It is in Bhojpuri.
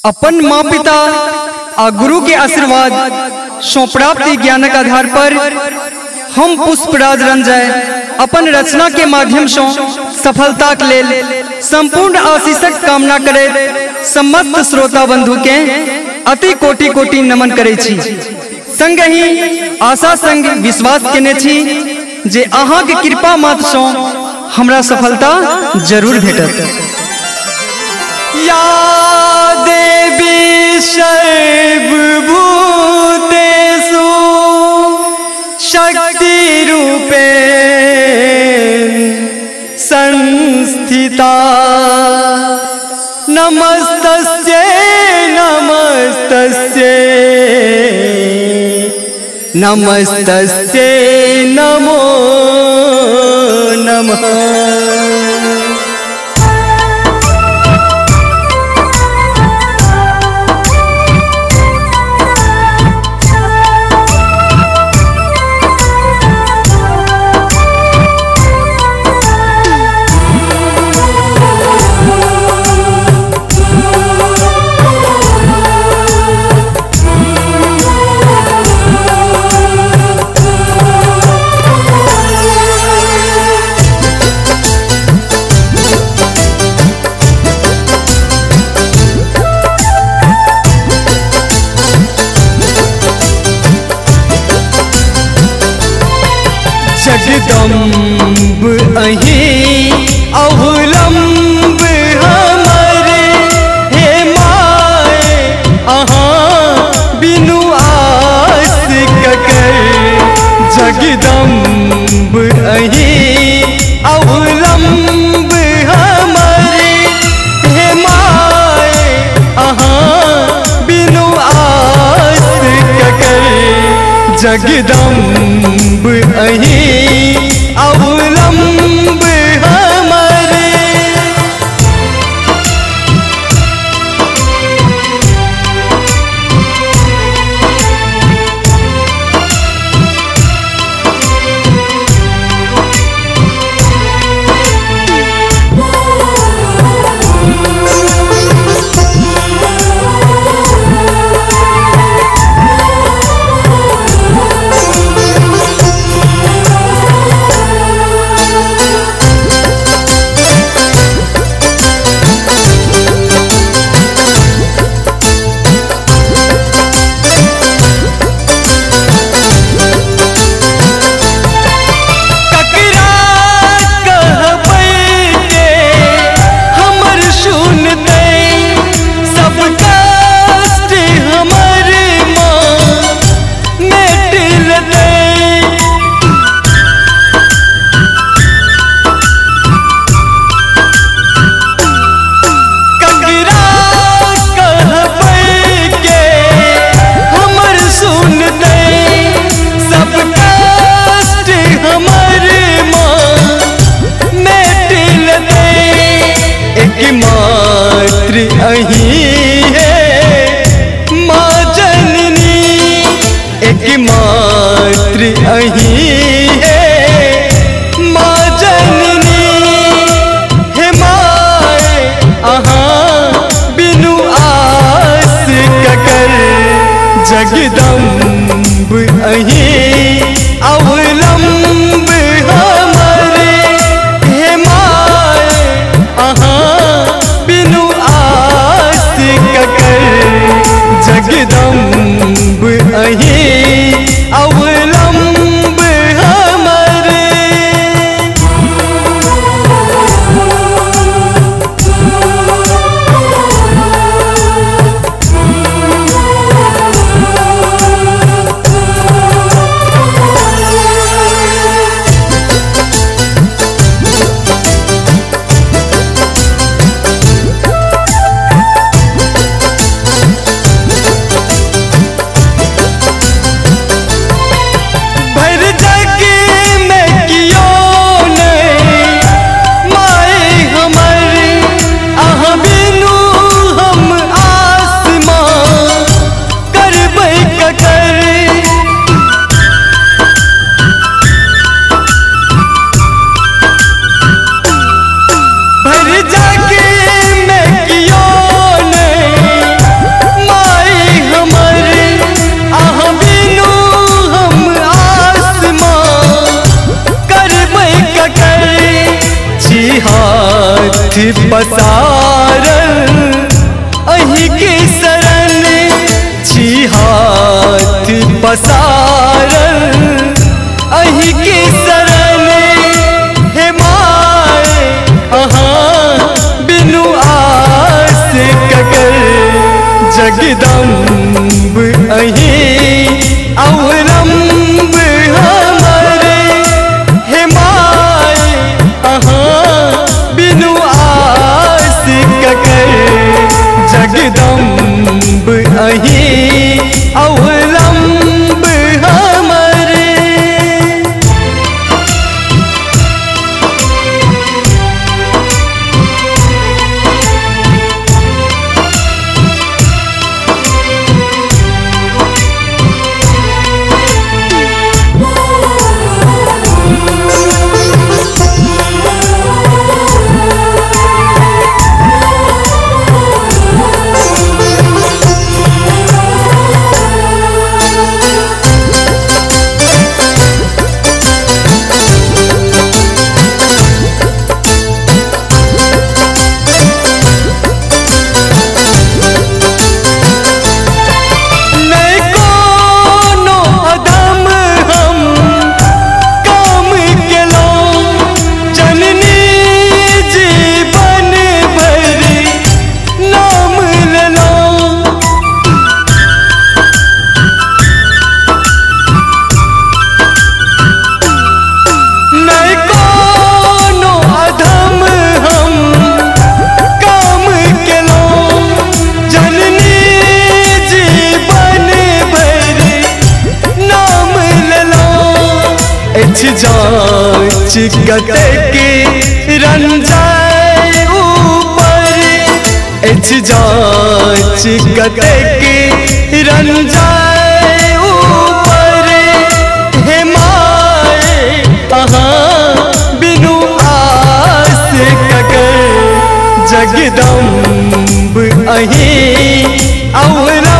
अपन माँ पिता आ गुरु के आशीर्वाद सो प्राप्ति ज्ञानक आधार पर हम पुष्पराज रंजय अपन रचना के माध्यम से सफलता के लेल संपूर्ण आशीषक कामना करे समस्त श्रोता बंधु के अति कोटि कोटि नमन करे छी। संग ही आशा संग विश्वास केने छी जे अहाँ के कृपा मात्र से हमरा सफलता जरूर भेटत। या देवी सर्वभूतेषु शक्ति रूपेण संस्थिता नमस्तस्यै नमस्तस्यै नमस्तस्यै नमो नमः। जगदम्ब अहीं अवलंब हमारे हे माए अहाँ बिनु आस ककर। जगदम्ब अहीं अवलंब हमारे हे माए अहाँ बिनु आस ककर। जगदम्ब अहीं अवलंब हमारे। मात्र अहीं है माँ जननी एक मात्र अहीं है माँ जननी हे माए अहाँ बिनु आस ककर। जगदम्ब अहीं अवलंब हमारे हे माए अहाँ बिनु आस ककर। जगदम्ब अहीं अवलंब हमारे। पसारल अही के शरण छी हाथ पसारल अही के शरण हे माए अहाँ बिनु आस ककर जगदम्ब अही अवलंब हमारे हे माए अहाँ बिनु आस ककर जगदम्ब अही अवलंब हमारे। जांच कते के रंजाए ऊपर जांच कते के रंजाए ऊपर हे माए अहाँ बिनु आस ककर जगदम्ब अही अवलंब